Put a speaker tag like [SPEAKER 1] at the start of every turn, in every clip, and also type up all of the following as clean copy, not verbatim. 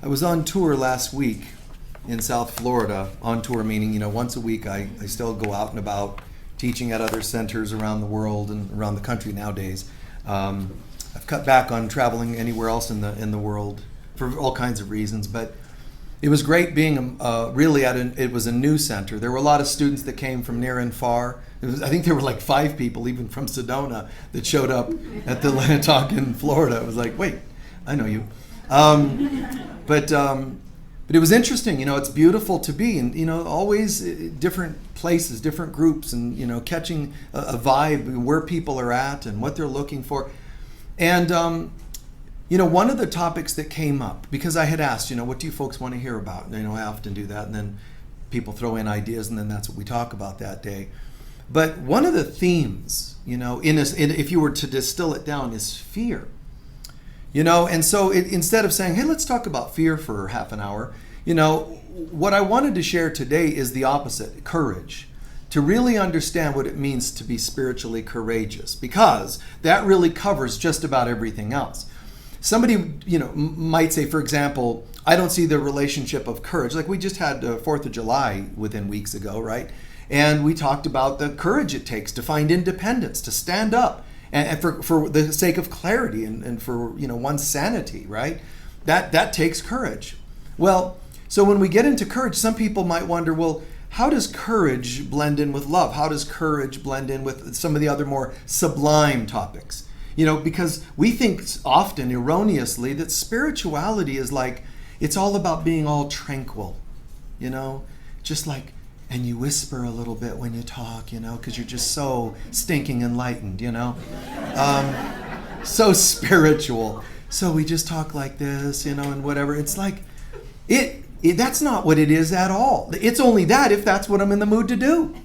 [SPEAKER 1] I was on tour last week in South Florida. On tour meaning, once a week I still go out and about teaching at other centers around the world and around the country nowadays. I've cut back on traveling anywhere else in the world for all kinds of reasons, but it was great being it was a new center. There were a lot of students that came from near and far. I think there were like 5 people, even from Sedona, that showed up at the Lantoc in Florida. It was like, wait, I know you. But it was interesting. It's beautiful to be in, always different places, different groups, and, catching a vibe, where people are at and what they're looking for. And, one of the topics that came up, because I had asked, what do you folks want to hear about? I often do that, and then people throw in ideas, and then that's what we talk about that day. But one of the themes, if you were to distill it down, is fear. And so instead of saying, hey, let's talk about fear for half an hour, what I wanted to share today is the opposite, courage. To really understand what it means to be spiritually courageous, because that really covers just about everything else. Somebody, might say, for example, I don't see the relationship of courage. Like we just had 4th of July within weeks ago, right? And we talked about the courage it takes to find independence, to stand up, and for the sake of clarity and for one's sanity, right? That takes courage. Well, so when we get into courage, some people might wonder, well, how does courage blend in with love? How does courage blend in with some of the other more sublime topics? Because we think often erroneously that spirituality is like, it's all about being all tranquil, just like, and you whisper a little bit when you talk, because you're just so stinking enlightened, so spiritual. So we just talk like this, and whatever. It's like, that's not what it is at all. It's only that if that's what I'm in the mood to do.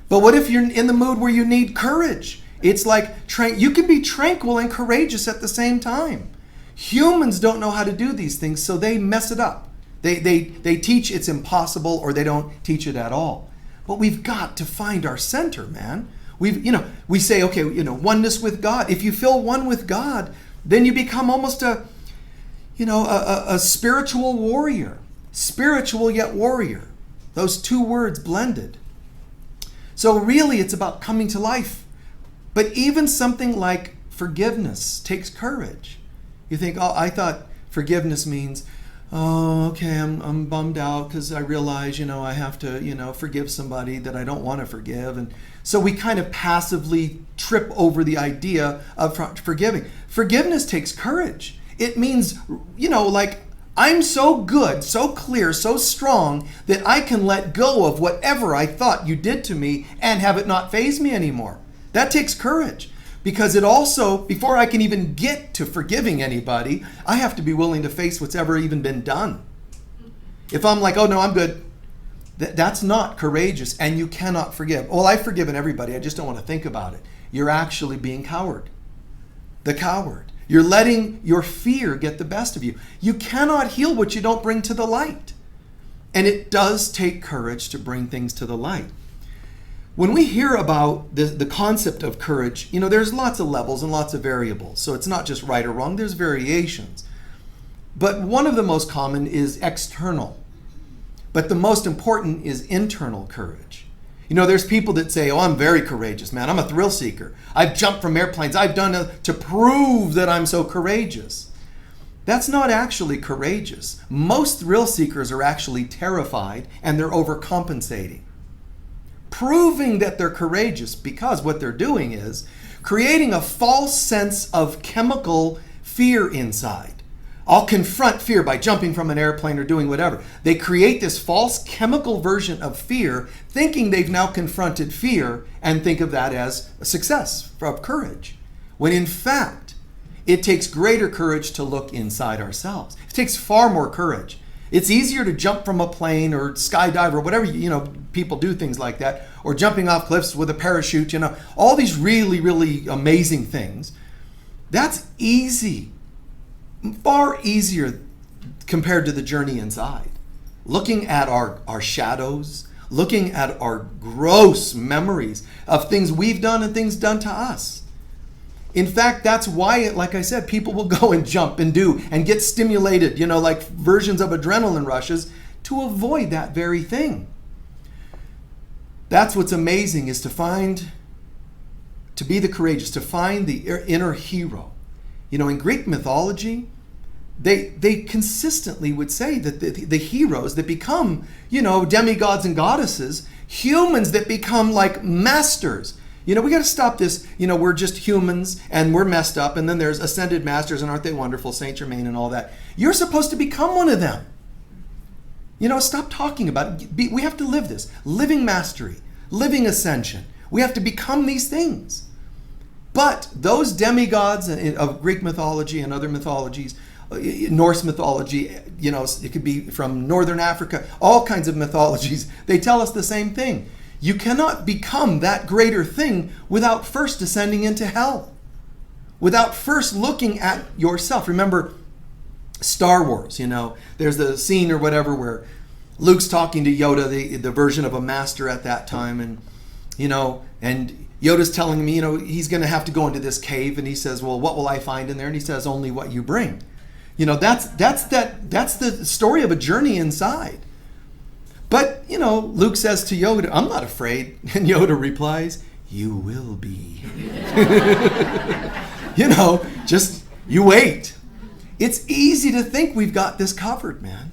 [SPEAKER 1] But what if you're in the mood where you need courage? It's like you can be tranquil and courageous at the same time. Humans don't know how to do these things, so they mess it up. They teach it's impossible, or they don't teach it at all. But we've got to find our center, man. We say, okay, oneness with God. If you feel one with God, then you become almost a spiritual warrior. Spiritual yet warrior. Those 2 words blended. So really it's about coming to life. But even something like forgiveness takes courage. You think, oh, I thought forgiveness means, oh, okay, I'm bummed out because I realize, I have to, forgive somebody that I don't want to forgive. And so we kind of passively trip over the idea of forgiving. Forgiveness takes courage. It means, like, I'm so good, so clear, so strong that I can let go of whatever I thought you did to me and have it not faze me anymore. That takes courage, because it also, before I can even get to forgiving anybody, I have to be willing to face what's ever even been done. If I'm like, oh no, I'm good, that's not courageous, and you cannot forgive. Well, I've forgiven everybody, I just don't want to think about it. You're actually being coward. The coward. You're letting your fear get the best of you. You cannot heal what you don't bring to the light. And it does take courage to bring things to the light. When we hear about the concept of courage, there's lots of levels and lots of variables. So it's not just right or wrong, there's variations. But one of the most common is external. But the most important is internal courage. There's people that say, oh, I'm very courageous, man. I'm a thrill seeker. I've jumped from airplanes. I've done to prove that I'm so courageous. That's not actually courageous. Most thrill seekers are actually terrified, and they're overcompensating. Proving that they're courageous, because what they're doing is creating a false sense of chemical fear inside. I'll confront fear by jumping from an airplane or doing whatever. They create this false chemical version of fear, thinking they've now confronted fear, and think of that as a success of courage. When in fact, it takes greater courage to look inside ourselves. It takes far more courage. It's easier to jump from a plane or skydive or whatever, people do things like that, or jumping off cliffs with a parachute, all these really, really amazing things. That's easy. Far easier compared to the journey inside. Looking at our shadows, looking at our gross memories of things we've done and things done to us. In fact, that's why, like I said, people will go and jump and do and get stimulated, like versions of adrenaline rushes to avoid that very thing. That's what's amazing, is to be the courageous, to find the inner hero. In Greek mythology, they consistently would say that the heroes that become, demigods and goddesses, humans that become like masters. We got to stop this, we're just humans and we're messed up, and then there's ascended masters, and aren't they wonderful, Saint Germain and all that. You're supposed to become one of them. Stop talking about it. We have to live this. Living mastery, living ascension. We have to become these things. But those demigods of Greek mythology and other mythologies, Norse mythology, it could be from Northern Africa, all kinds of mythologies, they tell us the same thing. You cannot become that greater thing without first descending into hell, without first looking at yourself. Remember Star Wars, there's the scene or whatever where Luke's talking to Yoda, the version of a master at that time, and Yoda's telling me, he's going to have to go into this cave, and he says, well, what will I find in there? And he says, only what you bring. That's the story of a journey inside. But, Luke says to Yoda, I'm not afraid. And Yoda replies, you will be. Just you wait. It's easy to think we've got this covered, man.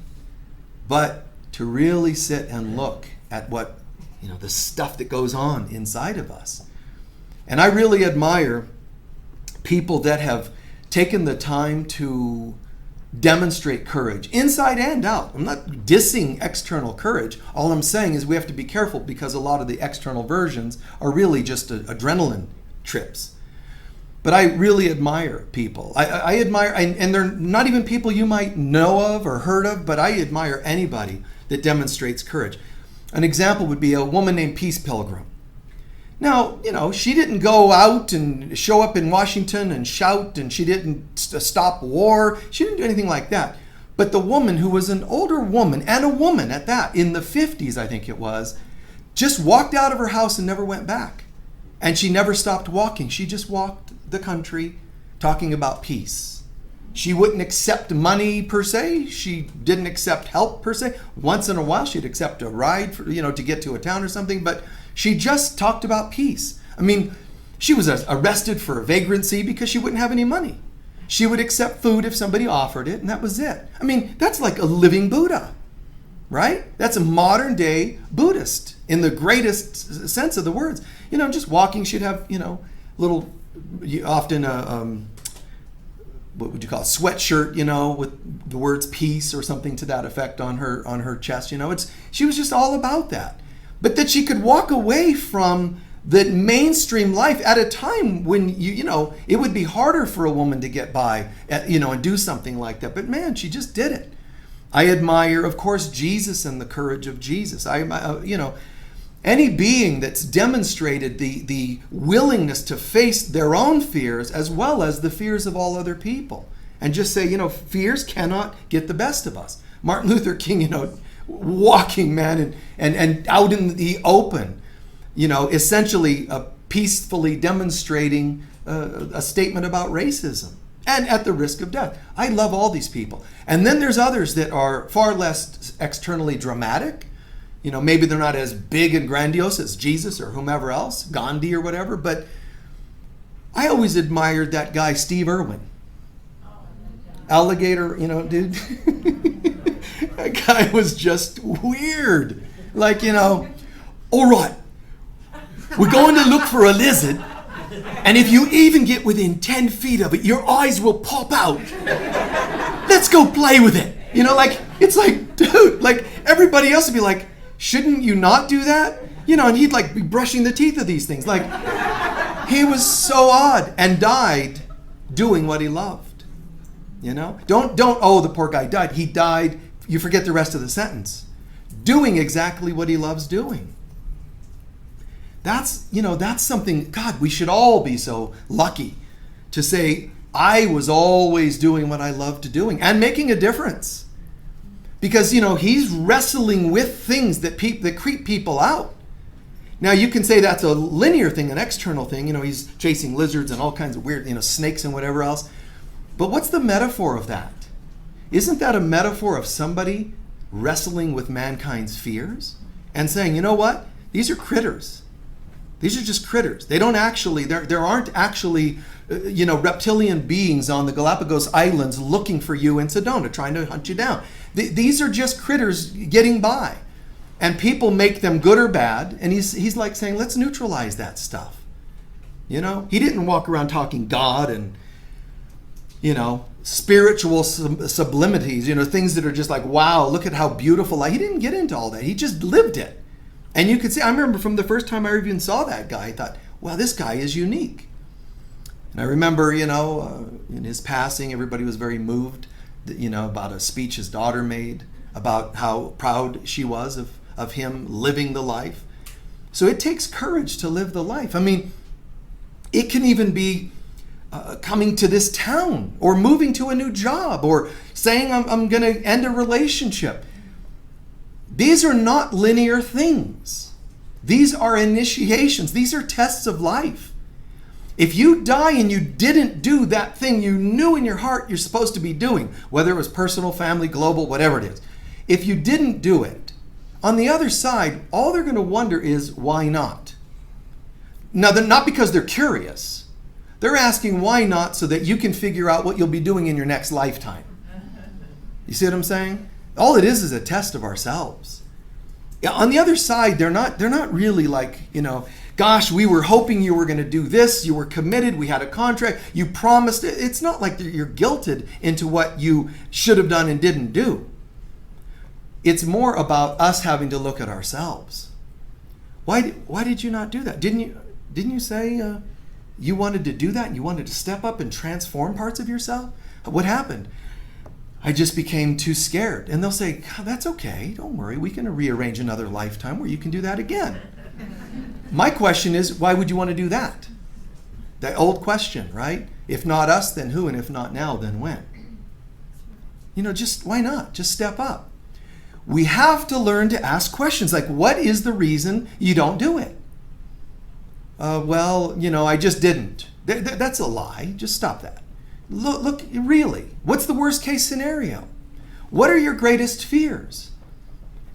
[SPEAKER 1] But to really sit and look at what, the stuff that goes on inside of us. And I really admire people that have taken the time to demonstrate courage, inside and out. I'm not dissing external courage. All I'm saying is we have to be careful, because a lot of the external versions are really just adrenaline trips. But I really admire people. I admire, and they're not even people you might know of or heard of, but I admire anybody that demonstrates courage. An example would be a woman named Peace Pilgrim. Now, she didn't go out and show up in Washington and shout, and she didn't stop war. She didn't do anything like that. But the woman, who was an older woman, and a woman at that, in the 50s, I think it was, just walked out of her house and never went back. And she never stopped walking. She just walked the country talking about peace. She wouldn't accept money per se. She didn't accept help per se. Once in a while, she'd accept a ride for, to get to a town or something, but she just talked about peace. I mean, she was arrested for vagrancy because she wouldn't have any money. She would accept food if somebody offered it, and that was it. I mean, that's like a living Buddha, right? That's a modern day Buddhist in the greatest sense of the words. Just walking, she'd have, little, often what would you call it, sweatshirt, with the words peace or something to that effect on her chest. She was just all about that. But that she could walk away from the mainstream life at a time when it would be harder for a woman to get by, and do something like that. But man, she just did it. I admire, of course, Jesus and the courage of Jesus. Any being that's demonstrated the willingness to face their own fears as well as the fears of all other people, and just say, fears cannot get the best of us. Martin Luther King, walking, man, and out in the open, essentially peacefully demonstrating a statement about racism, and at the risk of death. I love all these people. And then there's others that are far less externally dramatic. Maybe they're not as big and grandiose as Jesus or whomever else, Gandhi or whatever, but I always admired that guy, Steve Erwin. Alligator, dude. That guy was just weird. Like, all right, we're going to look for a lizard, and if you even get within 10 feet of it, your eyes will pop out. Let's go play with it. It's like, dude, like everybody else would be like, shouldn't you not do that? And he'd be brushing the teeth of these things. Like, he was so odd and died doing what he loved. Don't, the poor guy died. He died. You forget the rest of the sentence. Doing exactly what he loves doing. That's something, God, we should all be so lucky to say, I was always doing what I loved doing and making a difference. Because, he's wrestling with things that creep people out. Now you can say that's a linear thing, an external thing. He's chasing lizards and all kinds of weird, snakes and whatever else. But what's the metaphor of that? Isn't that a metaphor of somebody wrestling with mankind's fears and saying, you know what? These are critters. These are just critters. They don't actually, there aren't actually, reptilian beings on the Galapagos Islands looking for you in Sedona, trying to hunt you down. These are just critters getting by. And people make them good or bad. And he's like saying, let's neutralize that stuff. He didn't walk around talking God and, spiritual sublimities, things that are just like, wow, look at how beautiful. He didn't get into all that. He just lived it. And you could see, I remember from the first time I even saw that guy, I thought, wow, this guy is unique. And I remember, in his passing, everybody was very moved, about a speech his daughter made, about how proud she was of him living the life. So it takes courage to live the life. I mean, it can even be coming to this town or moving to a new job or saying I'm going to end a relationship. These are not linear things. These are initiations. These are tests of life. If you die and you didn't do that thing you knew in your heart you're supposed to be doing, whether it was personal, family, global, whatever it is, if you didn't do it, on the other side, all they're going to wonder is, why not? Now, they're not because they're curious. They're asking why not so that you can figure out what you'll be doing in your next lifetime. You see what I'm saying? All it is a test of ourselves. On the other side, they're not really like, gosh, we were hoping you were going to do this. You were committed. We had a contract. You promised it. It's not like you're guilted into what you should have done and didn't do. It's more about us having to look at ourselves. Why did you not do that? Didn't you say you wanted to do that and you wanted to step up and transform parts of yourself? What happened? I just became too scared. And they'll say, that's okay. Don't worry. We can rearrange another lifetime where you can do that again. My question is, why would you want to do that? That old question, right? If not us, then who? And if not now, then when? Just why not? Just step up. We have to learn to ask questions like, what is the reason you don't do it? I just didn't. That's a lie. Just stop that. Look, really, what's the worst case scenario? What are your greatest fears?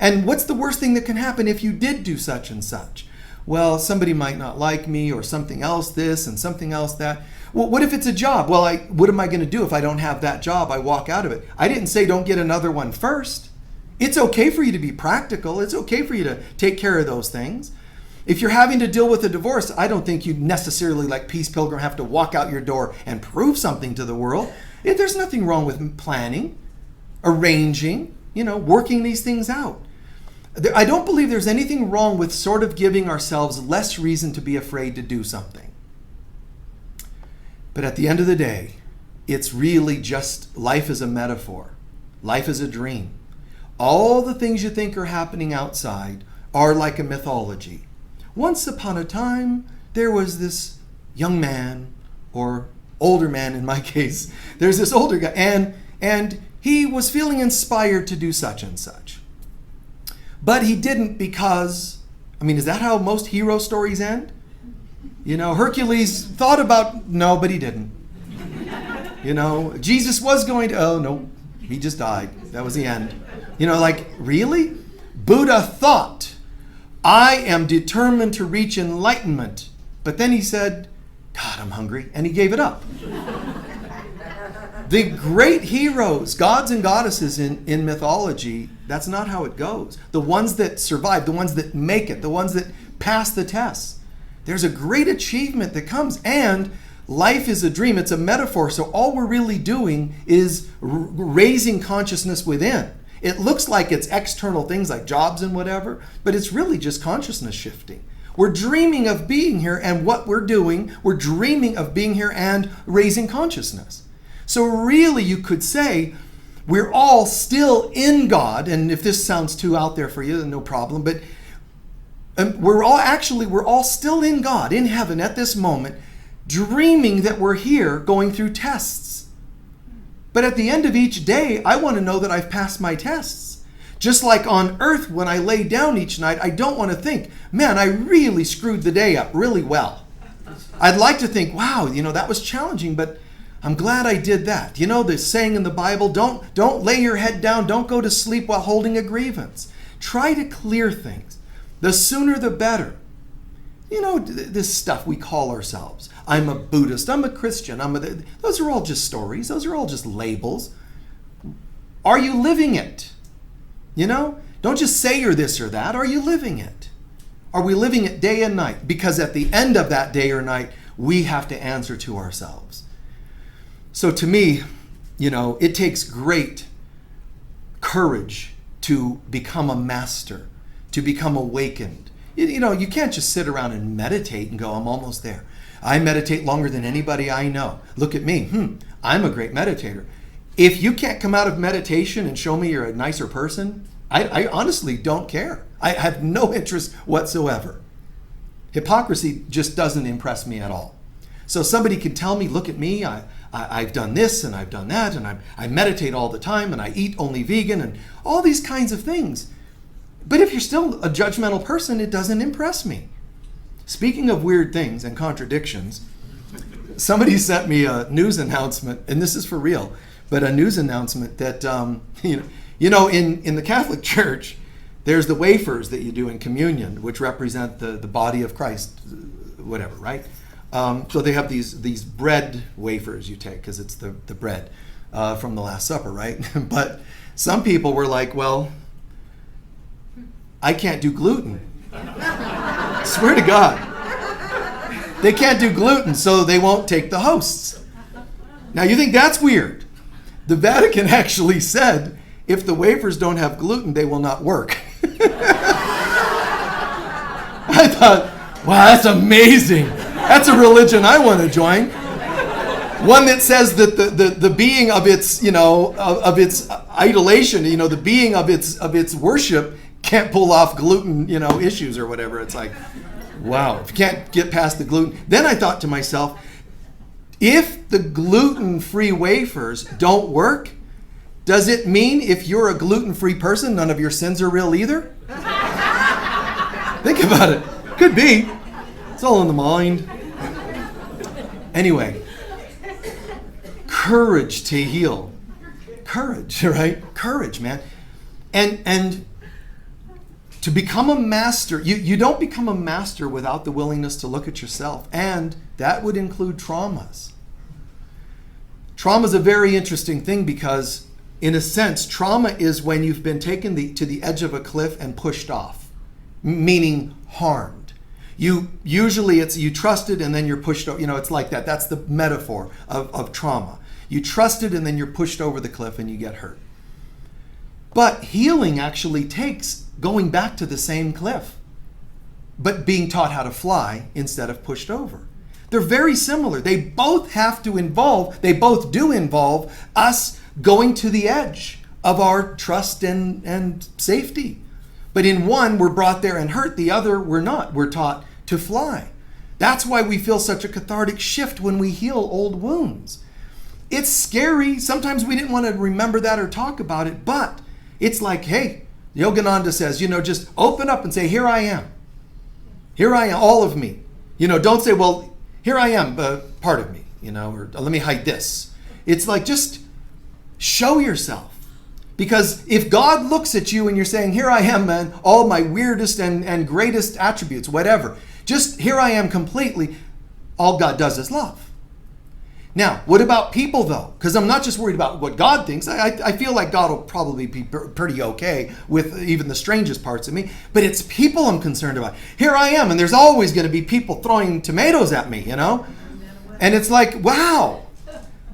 [SPEAKER 1] And what's the worst thing that can happen if you did do such and such? Well, somebody might not like me, or something else this and something else that. Well, what if it's a job? Well, what am I going to do if I don't have that job? I walk out of it. I didn't say don't get another one first. It's okay for you to be practical. It's okay for you to take care of those things. If you're having to deal with a divorce, I don't think you necessarily, like Peace Pilgrim, have to walk out your door and prove something to the world. There's nothing wrong with planning, arranging, working these things out. I don't believe there's anything wrong with sort of giving ourselves less reason to be afraid to do something. But at the end of the day, it's really just life is a metaphor. Life is a dream. All the things you think are happening outside are like a mythology. Once upon a time, there was this young man, or older man in my case. There's this older guy, and he was feeling inspired to do such and such. But he didn't because, is that how most hero stories end? Hercules thought about, no, but he didn't. Jesus was going to, oh, no, he just died. That was the end. Really? Buddha thought, I am determined to reach enlightenment. But then he said, God, I'm hungry. And he gave it up. The great heroes, gods and goddesses in mythology, that's not how it goes. The ones that survive, the ones that make it, the ones that pass the tests. There's a great achievement that comes. And life is a dream. It's a metaphor. So all we're really doing is raising consciousness within. It looks like it's external things like jobs and whatever, but it's really just consciousness shifting. We're dreaming of being here, and what we're doing, we're dreaming of being here and raising consciousness. So really you could say we're all still in God, and if this sounds too out there for you, then no problem, but we're all still in God, in heaven at this moment, dreaming that we're here going through tests. But at the end of each day, I want to know that I've passed my tests. Just like on earth, when I lay down each night, I don't want to think, man, I really screwed the day up really well. I'd like to think, wow, that was challenging, but I'm glad I did that. The saying in the Bible, don't lay your head down, don't go to sleep while holding a grievance. Try to clear things. The sooner the better. This stuff we call ourselves. I'm a Buddhist, I'm a Christian, those are all just stories, those are all just labels. Are you living it? Don't just say you're this or that. Are you living it? Are we living it day and night? Because at the end of that day or night, we have to answer to ourselves. So to me, it takes great courage to become a master, to become awakened. You can't just sit around and meditate and go, I'm almost there. I meditate longer than anybody I know. Look at me. I'm a great meditator. If you can't come out of meditation and show me you're a nicer person, I honestly don't care. I have no interest whatsoever. Hypocrisy just doesn't impress me at all. So somebody can tell me, look at me, I've done this and I've done that, and I meditate all the time, and I eat only vegan, and all these kinds of things. But if you're still a judgmental person, it doesn't impress me. Speaking of weird things and contradictions, somebody sent me a news announcement, and this is for real, but a news announcement that, in the Catholic Church, there's the wafers that you do in communion, which represent the body of Christ, whatever, right? So they have these bread wafers you take, because it's the bread from the Last Supper, right? But some people were like, well, I can't do gluten. Swear to God. They can't do gluten, so they won't take the hosts. Now, you think that's weird. The Vatican actually said, if the wafers don't have gluten, they will not work. I thought, wow, that's amazing. That's a religion I want to join. One that says that the being of its, of its idolation, the being of its worship can't pull off gluten, issues or whatever. It's like, wow, if you can't get past the gluten. Then I thought to myself, if the gluten-free wafers don't work, does it mean if you're a gluten-free person, none of your sins are real either? Think about it. Could be. It's all in the mind. Anyway, courage to heal. Courage, right? Courage, man. And to become a master, you don't become a master without the willingness to look at yourself. And that would include traumas. Trauma is a very interesting thing because, in a sense, trauma is when you've been taken to the edge of a cliff and pushed off, meaning harmed. Usually you trusted and then you're pushed over. It's like that. That's the metaphor of trauma. You trusted and then you're pushed over the cliff and you get hurt. But healing actually takes going back to the same cliff, but being taught how to fly instead of pushed over. They're very similar. They both do involve us going to the edge of our trust and safety. But in one, we're brought there and hurt. The other, we're not. We're taught to fly. That's why we feel such a cathartic shift when we heal old wounds. It's scary. Sometimes we didn't want to remember that or talk about it, but it's like, hey, Yogananda says, just open up and say, here I am. Here I am, all of me. Don't say, well, here I am, part of me, or let me hide this. It's like, just show yourself. Because if God looks at you and you're saying, here I am, man, all my weirdest and greatest attributes, whatever, just here I am completely, all God does is love. Now, what about people, though? Because I'm not just worried about what God thinks. I feel like God will probably be pretty okay with even the strangest parts of me. But it's people I'm concerned about. Here I am, and there's always going to be people throwing tomatoes at me, And it's like, wow.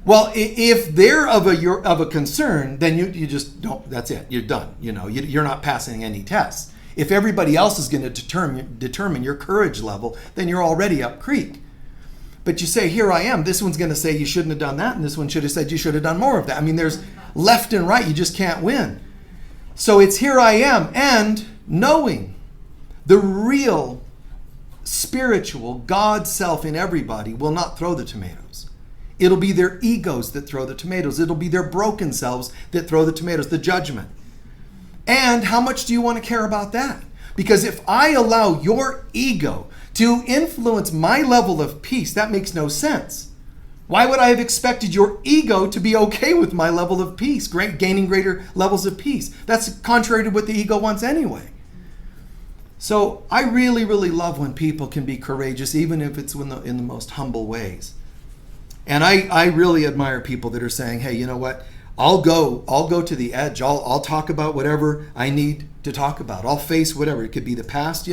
[SPEAKER 1] Well, if they're of a concern, then you just don't. That's it. You're done. You're not passing any tests. If everybody else is going to determine your courage level, then you're already up creek. But you say, here I am. This one's going to say you shouldn't have done that, and this one should have said you should have done more of that. I mean, there's left and right. You just can't win. So it's here I am, and knowing the real spiritual God self in everybody will not throw the tomatoes. It'll be their egos that throw the tomatoes. It'll be their broken selves that throw the tomatoes, the judgment. And how much do you want to care about that? Because if I allow your ego to influence my level of peace, that makes no sense. Why would I have expected your ego to be okay with my level of peace, gaining greater levels of peace? That's contrary to what the ego wants anyway. So I really, really love when people can be courageous, even if it's in the most humble ways. And I really admire people that are saying, hey, you know what? I'll go to the edge. I'll talk about whatever I need to talk about. I'll face whatever. It could be the past,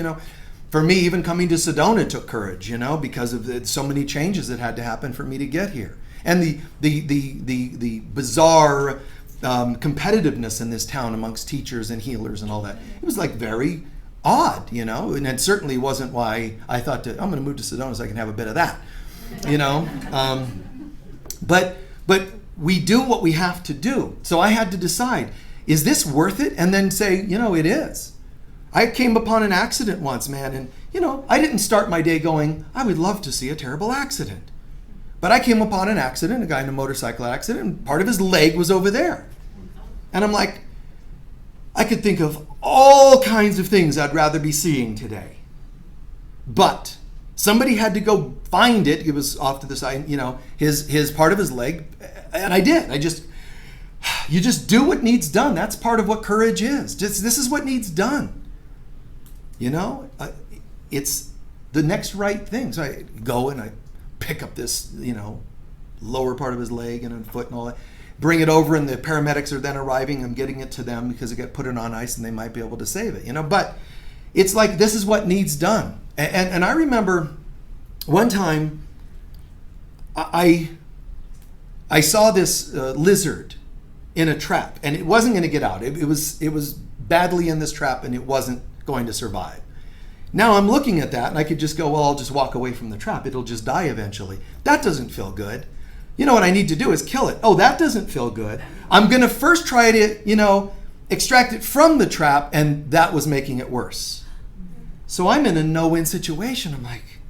[SPEAKER 1] For me, even coming to Sedona took courage, because of so many changes that had to happen for me to get here. And the bizarre competitiveness in this town amongst teachers and healers and all that. It was like very odd, and it certainly wasn't why I thought I'm going to move to Sedona so I can have a bit of that, But we do what we have to do. So I had to decide, is this worth it? And then say, it is. I came upon an accident once, man, and, I didn't start my day going, I would love to see a terrible accident. But I came upon an accident, a guy in a motorcycle accident, and part of his leg was over there. And I'm like, I could think of all kinds of things I'd rather be seeing today. But somebody had to go find it. It was off to the side, his part of his leg. And I did. You just do what needs done. That's part of what courage is. This is what needs done. It's the next right thing. So I go and I pick up this, lower part of his leg and foot and all that. Bring it over, and the paramedics are then arriving. I'm getting it to them because it got put it on ice and they might be able to save it, But it's like, this is what needs done. And I remember one time I saw this lizard in a trap, and it wasn't going to get out. It was badly in this trap, and it wasn't going to survive. Now I'm looking at that, and I could just go, well, I'll just walk away from the trap. It'll just die eventually. That doesn't feel good. What I need to do is kill it. Oh, that doesn't feel good. I'm going to first try to, extract it from the trap, and that was making it worse. So I'm in a no-win situation. I'm like,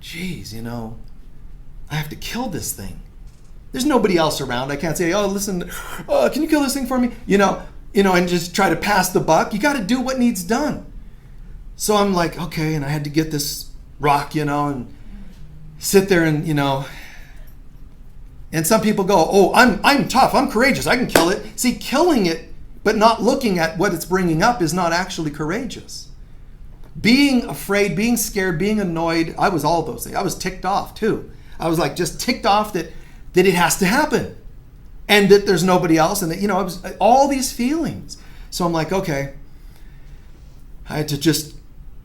[SPEAKER 1] geez, I have to kill this thing. There's nobody else around. I can't say, oh, listen, can you kill this thing for me? And just try to pass the buck. You got to do what needs done. So I'm like, okay, and I had to get this rock, and sit there and, and some people go, oh, I'm tough, I'm courageous, I can kill it. See, killing it, but not looking at what it's bringing up is not actually courageous. Being afraid, being scared, being annoyed, I was all those things. I was ticked off too. I was like just ticked off that it has to happen and that there's nobody else, and that, I was all these feelings. So I'm like, okay, I had to just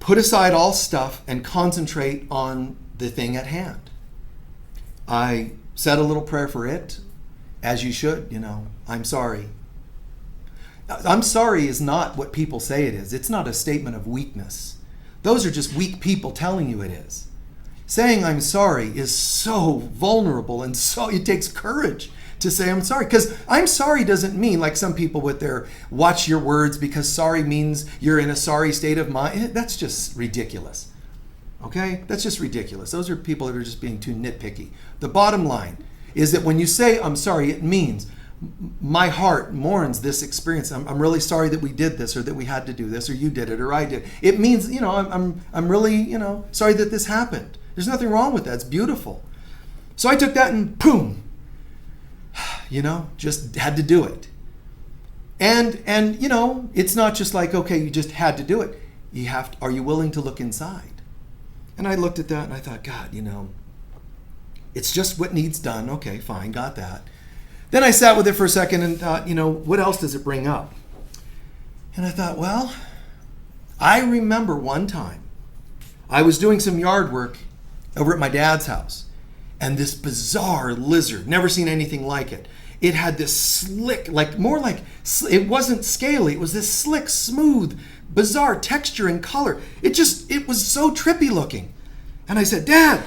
[SPEAKER 1] put aside all stuff and concentrate on the thing at hand. I said a little prayer for it, as you should, I'm sorry. I'm sorry is not what people say it is. It's not a statement of weakness. Those are just weak people telling you it is. Saying I'm sorry is so vulnerable, and so it takes courage to say I'm sorry. Because I'm sorry doesn't mean like some people with their watch your words, because sorry means you're in a sorry state of mind. That's just ridiculous. Okay? That's just ridiculous. Those are people that are just being too nitpicky. The bottom line is that when you say I'm sorry, it means my heart mourns this experience. I'm really sorry that we did this, or that we had to do this, or you did it, or I did. It means, I'm really, sorry that this happened. There's nothing wrong with that. It's beautiful. So I took that and boom, just had to do it. And it's not just like, okay, you just had to do it. Are you willing to look inside? And I looked at that and I thought, God, it's just what needs done. Okay, fine, got that. Then I sat with it for a second and thought, what else does it bring up? And I thought, well, I remember one time I was doing some yard work over at my dad's house, and this bizarre lizard, never seen anything like it. It had this slick, it wasn't scaly, it was this slick, smooth, bizarre texture and color. It was so trippy looking. And I said, Dad,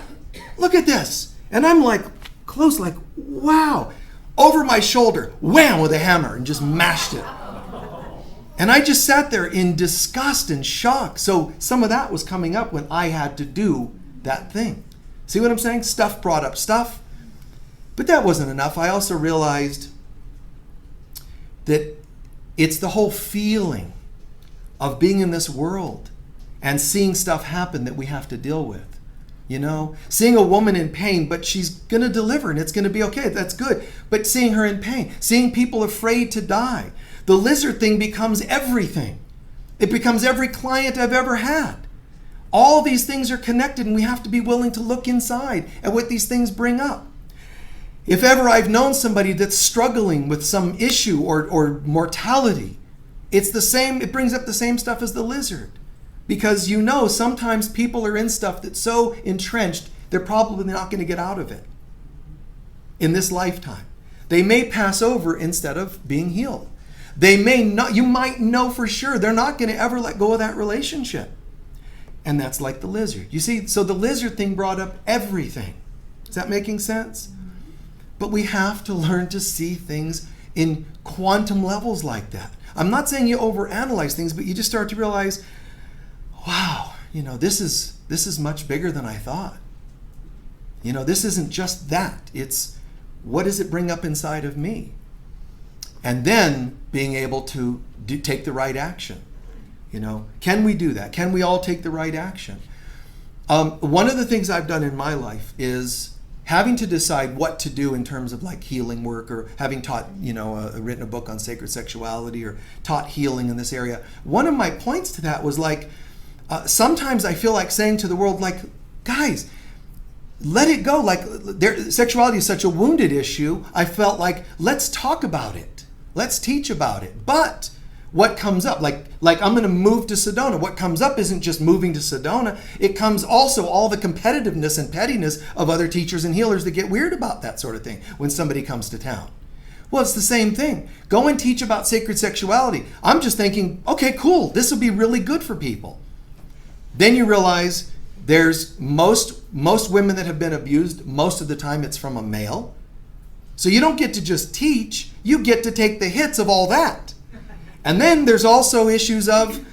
[SPEAKER 1] look at this. And I'm like, close, like, wow. Over my shoulder, wham, with a hammer, and just mashed it. And I just sat there in disgust and shock. So some of that was coming up when I had to do that thing. See what I'm saying? Stuff brought up stuff. But that wasn't enough. I also realized that It's the whole feeling of being in this world and seeing stuff happen that we have to deal with. You know, seeing a woman in pain, but she's going to deliver and it's going to be okay. That's good. But seeing her in pain, seeing people afraid to die. The lizard thing becomes everything. It becomes every client I've ever had. All these things are connected, and we have to be willing to look inside at what these things bring up. If ever I've known somebody that's struggling with some issue or mortality, it's the same, it brings up the same stuff as the lizard. Because you know, sometimes people are in stuff that's so entrenched, they're probably not going to get out of it in this lifetime. They may pass over instead of being healed. They may not, you might know for sure they're not going to ever let go of that relationship. And that's like the lizard. You see, so the lizard thing brought up everything. Is that making sense? But we have to learn to see things in quantum levels like that. I'm not saying you overanalyze things, but you just start to realize, wow, you know, this is much bigger than I thought. You know, this isn't just that. It's what does it bring up inside of me? And then being able to take the right action. You know, can we do that? Can we all take the right action? One of the things I've done in my life is having to decide what to do in terms of like healing work, or having taught, you know, written a book on sacred sexuality, or taught healing in this area. One of my points to that was like, sometimes I feel like saying to the world, like, guys, let it go. Like, sexuality is such a wounded issue. I felt like, let's talk about it. Let's teach about it. But what comes up, like I'm going to move to Sedona. What comes up isn't just moving to Sedona. It comes also all the competitiveness and pettiness of other teachers and healers that get weird about that sort of thing when somebody comes to town. Well, it's the same thing. Go and teach about sacred sexuality. I'm just thinking, okay, cool. This will be really good for people. Then you realize there's most women that have been abused, most of the time it's from a male. So you don't get to just teach, you get to take the hits of all that. And then there's also issues of,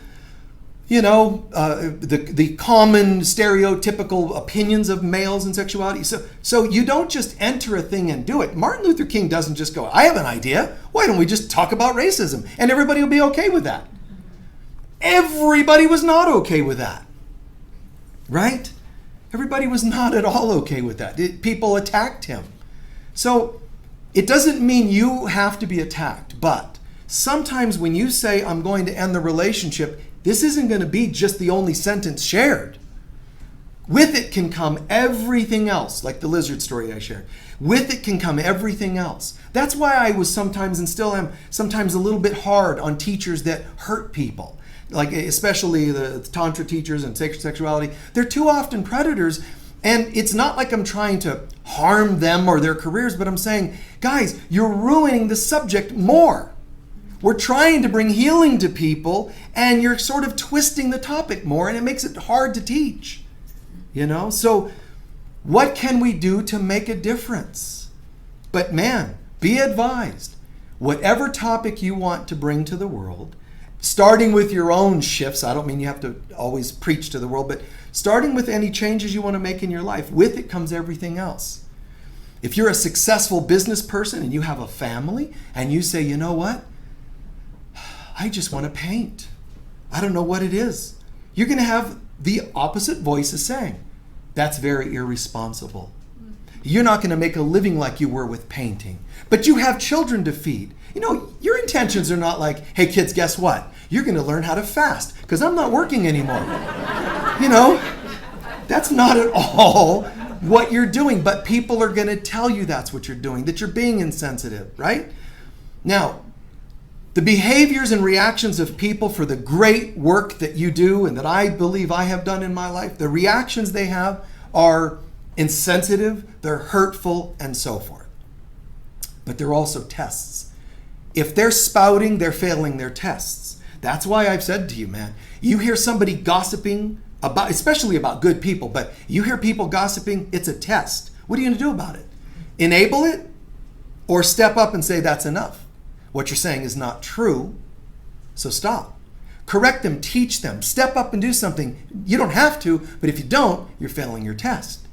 [SPEAKER 1] you know, the common stereotypical opinions of males and sexuality. So you don't just enter a thing and do it. Martin Luther King doesn't just go, I have an idea. Why don't we just talk about racism? And everybody will be okay with that. Everybody was not okay with that. Right? Everybody was not at all okay with that. People attacked him. So it doesn't mean you have to be attacked, but sometimes when you say, I'm going to end the relationship, this isn't going to be just the only sentence shared. With it can come everything else, like the lizard story I shared. With it can come everything else. That's why I was sometimes, and still am, sometimes a little bit hard on teachers that hurt people. Like especially the Tantra teachers and sacred sexuality. They're too often predators. And it's not like I'm trying to harm them or their careers, but I'm saying, guys, you're ruining the subject more. We're trying to bring healing to people, and you're sort of twisting the topic more, and it makes it hard to teach. You know? So what can we do to make a difference? But man, be advised. Whatever topic you want to bring to the world, starting with your own shifts, I don't mean you have to always preach to the world, but starting with any changes you want to make in your life, with it comes everything else. If you're a successful business person and you have a family and you say, you know what? I just want to paint. I don't know what it is. You're going to have the opposite voices saying, that's very irresponsible. You're not going to make a living like you were with painting, but you have children to feed. You know, your intentions are not like, hey kids, guess what? You're going to learn how to fast because I'm not working anymore. You know, that's not at all what you're doing, but people are going to tell you that's what you're doing, that you're being insensitive, right? Now, the behaviors and reactions of people for the great work that you do and that I believe I have done in my life, the reactions they have are insensitive, they're hurtful, and so forth. But they're also tests. If they're spouting, they're failing their tests. That's why I've said to you, man, you hear somebody gossiping about, especially about good people, but you hear people gossiping, it's a test. What are you going to do about it? Enable it or step up and say that's enough? What you're saying is not true, so stop. Correct them, teach them, step up and do something. You don't have to, but if you don't, you're failing your test.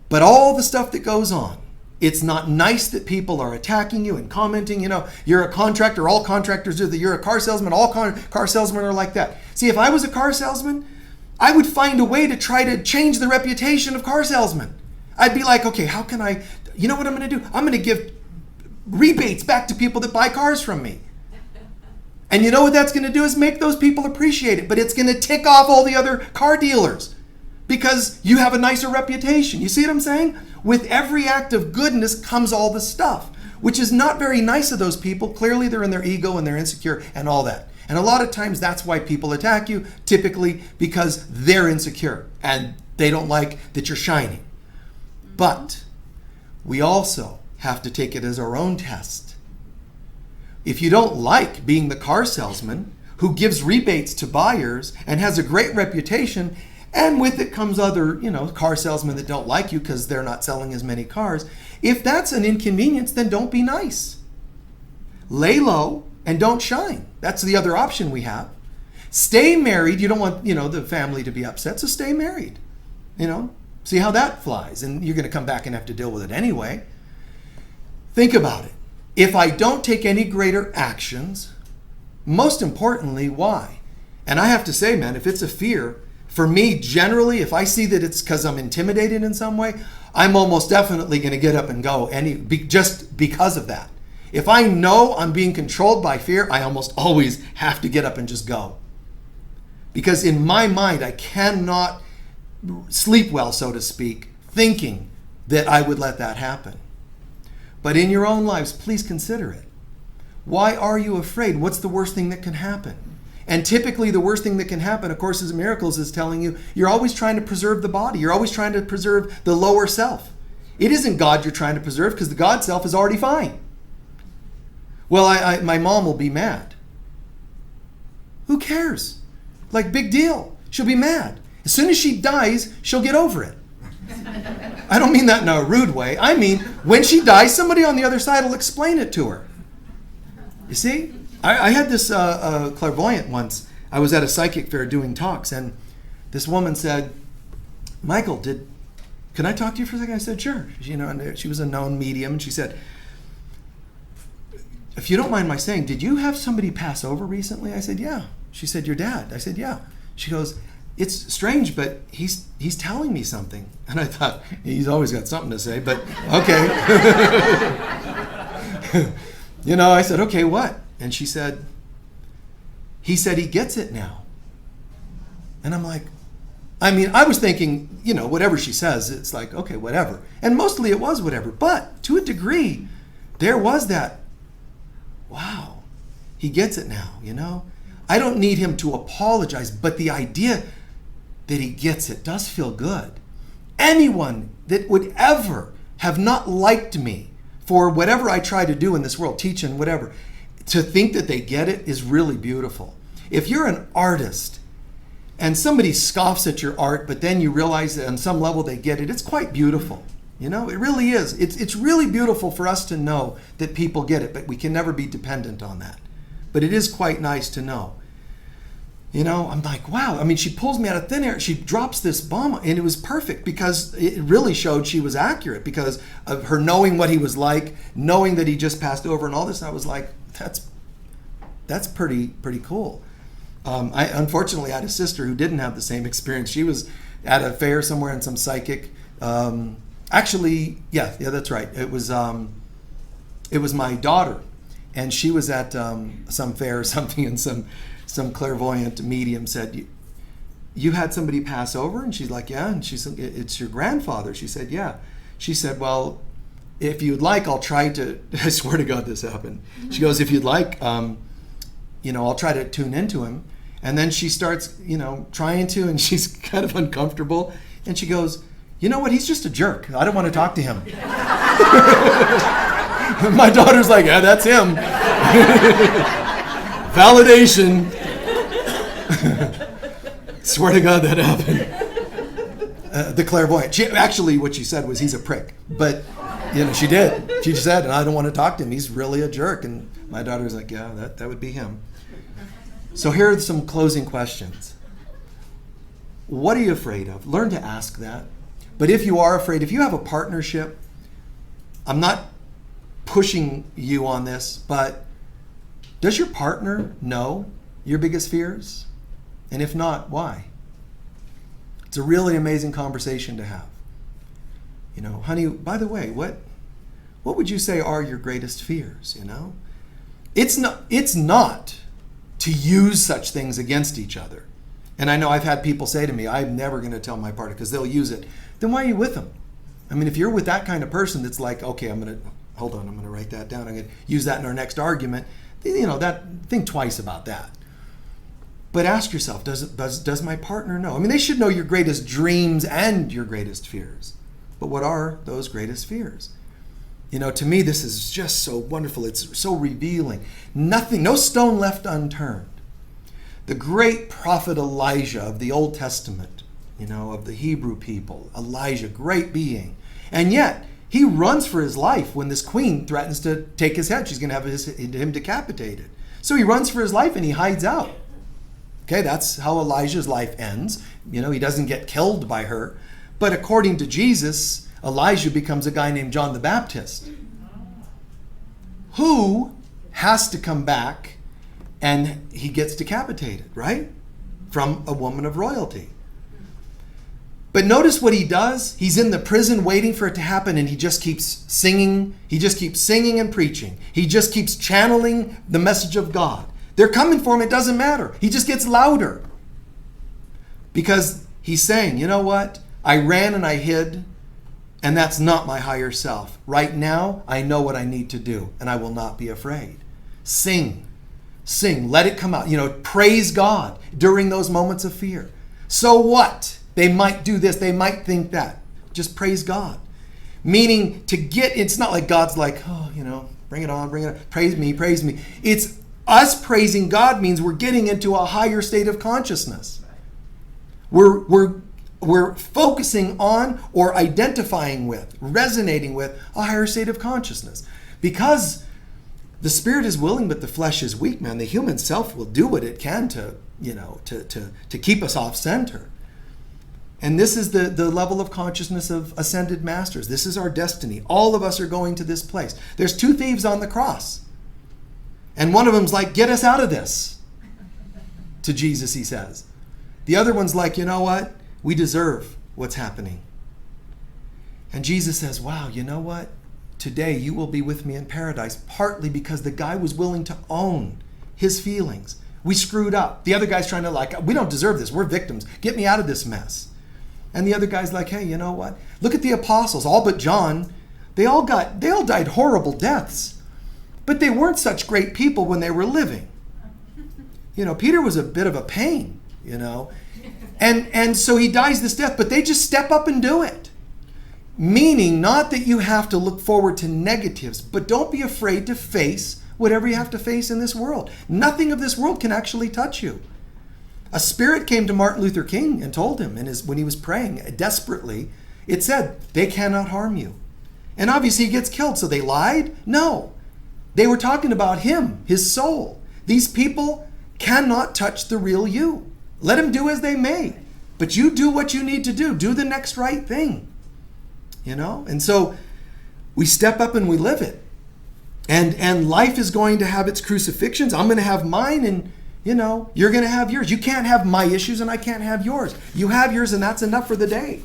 [SPEAKER 1] But all the stuff that goes on, It's not nice that people are attacking you and commenting, you're a contractor, all contractors do that. You're a car salesman, all car salesmen are like that. See, if I was a car salesman, I would find a way to try to change the reputation of car salesmen. I'd be like, okay, how can I, you know what I'm going to do? I'm going to give rebates back to people that buy cars from me. And you know what that's going to do is make those people appreciate it. But it's going to tick off all the other car dealers because you have a nicer reputation. You see what I'm saying? With every act of goodness comes all the stuff, which is not very nice of those people. Clearly they're in their ego and they're insecure and all that. And a lot of times that's why people attack you, typically because they're insecure and they don't like that you're shining. But we also have to take it as our own test. If you don't like being the car salesman who gives rebates to buyers and has a great reputation, and with it comes other, car salesmen that don't like you because they're not selling as many cars. If that's an inconvenience, then don't be nice. Lay low and don't shine. That's the other option we have. Stay married. You don't want, the family to be upset, so stay married. See how that flies. And you're going to come back and have to deal with it anyway. Think about it. If I don't take any greater actions, most importantly, why? And I have to say, man, if it's a fear, for me, generally, if I see that it's because I'm intimidated in some way, I'm almost definitely going to get up and go just because of that. If I know I'm being controlled by fear, I almost always have to get up and just go. Because in my mind, I cannot sleep well, so to speak, thinking that I would let that happen. But in your own lives, please consider it. Why are you afraid? What's the worst thing that can happen? And typically the worst thing that can happen, of course, is miracles is telling you, you're always trying to preserve the body. You're always trying to preserve the lower self. It isn't God you're trying to preserve because the God self is already fine. Well, my mom will be mad. Who cares? Like, big deal. She'll be mad. As soon as she dies, she'll get over it. I don't mean that in a rude way. I mean, when she dies, somebody on the other side will explain it to her. You see? I had this clairvoyant once. I was at a psychic fair doing talks, and this woman said, Michael, can I talk to you for a second? I said, sure. And she was a known medium, and she said, if you don't mind my saying, did you have somebody pass over recently? I said, yeah. She said, your dad? I said, yeah. She goes, it's strange, but he's telling me something. And I thought, he's always got something to say, but okay. I said, okay, what? And she said, he said he gets it now. And I'm like, I was thinking, whatever she says, it's like, okay, whatever. And mostly it was whatever. But to a degree, there was that, wow, he gets it now, I don't need him to apologize, but the idea that he gets it does feel good. Anyone that would ever have not liked me for whatever I try to do in this world, teaching, whatever, to think that they get it is really beautiful. If you're an artist and somebody scoffs at your art, but then you realize that on some level they get it, it's quite beautiful. It really is. It's really beautiful for us to know that people get it, but we can never be dependent on that. But it is quite nice to know. I'm like, wow. She pulls me out of thin air. She drops this bomb, and it was perfect because it really showed she was accurate because of her knowing what he was like, knowing that he just passed over and all this. And I was like, that's pretty cool. I unfortunately had a sister who didn't have the same experience. She was at a fair somewhere in some psychic. Actually, yeah, that's right. It was my daughter, and she was at some fair or something, and some clairvoyant medium said, you had somebody pass over? And she's like, yeah. And she said, it's your grandfather. She said, yeah. She said, well, if you'd like, I'll try to, I swear to God this happened. She goes, if you'd like, I'll try to tune into him. And then she starts, trying to, and she's kind of uncomfortable. And she goes, you know what? He's just a jerk. I don't want to talk to him. My daughter's like, yeah, that's him. Validation. Swear to God that happened. The clairvoyant. What she said was he's a prick. But, she did. She said, and I don't want to talk to him. He's really a jerk. And my daughter's like, yeah, that would be him. So here are some closing questions. What are you afraid of? Learn to ask that. But if you are afraid, if you have a partnership, I'm not pushing you on this, but does your partner know your biggest fears? And if not, why? It's a really amazing conversation to have. You know, honey, by the way, what would you say are your greatest fears, you know? It's not to use such things against each other. And I know I've had people say to me, I'm never going to tell my partner because they'll use it. Then why are you with them? I mean, if you're with that kind of person that's like, okay, I'm going to write that down. I'm going to use that in our next argument. You know, think twice about that. But ask yourself, does my partner know? I mean, they should know your greatest dreams and your greatest fears. But what are those greatest fears? You know, to me, this is just so wonderful. It's so revealing. No stone left unturned. The great prophet Elijah of the Old Testament, you know, of the Hebrew people, Elijah, great being. And yet, he runs for his life when this queen threatens to take his head. She's going to have him decapitated. So he runs for his life and he hides out. Okay, that's how Elijah's life ends. You know, he doesn't get killed by her. But according to Jesus, Elijah becomes a guy named John the Baptist, who has to come back and he gets decapitated, right? From a woman of royalty. But notice what he does. He's in the prison waiting for it to happen, and he just keeps singing. He just keeps singing and preaching. He just keeps channeling the message of God. They're coming for him. It doesn't matter. He just gets louder. Because he's saying, you know what? I ran and I hid, and that's not my higher self. Right now, I know what I need to do, and I will not be afraid. Sing. Sing. Let it come out. You know, praise God during those moments of fear. So what? They might do this. They might think that. Just praise God. Meaning it's not like God's like, oh, you know, bring it on, bring it on. Praise me, praise me. It's us praising God means we're getting into a higher state of consciousness. We're focusing on or identifying with, resonating with a higher state of consciousness. Because the spirit is willing, but the flesh is weak, man. The human self will do what it can to keep us off center. And this is the level of consciousness of ascended masters. This is our destiny. All of us are going to this place. There's two thieves on the cross. And one of them's like, get us out of this. To Jesus, he says. The other one's like, you know what? We deserve what's happening. And Jesus says, wow, you know what? Today you will be with me in paradise, partly because the guy was willing to own his feelings. We screwed up. The other guy's trying to we don't deserve this. We're victims. Get me out of this mess. And the other guy's like, hey, you know what? Look at the apostles, all but John. They all died horrible deaths. But they weren't such great people when they were living. You know, Peter was a bit of a pain, you know. And so he dies this death, but they just step up and do it. Meaning not that you have to look forward to negatives, but don't be afraid to face whatever you have to face in this world. Nothing of this world can actually touch you. A spirit came to Martin Luther King and told him when he was praying desperately, it said, they cannot harm you. And obviously he gets killed, so they lied? No. They were talking about him, his soul. These people cannot touch the real you. Let them do as they may. But you do what you need to do. Do the next right thing. You know? And so we step up and we live it. And life is going to have its crucifixions. I'm going to have mine, and you know, you're going to have yours. You can't have my issues and I can't have yours. You have yours, and that's enough for the day.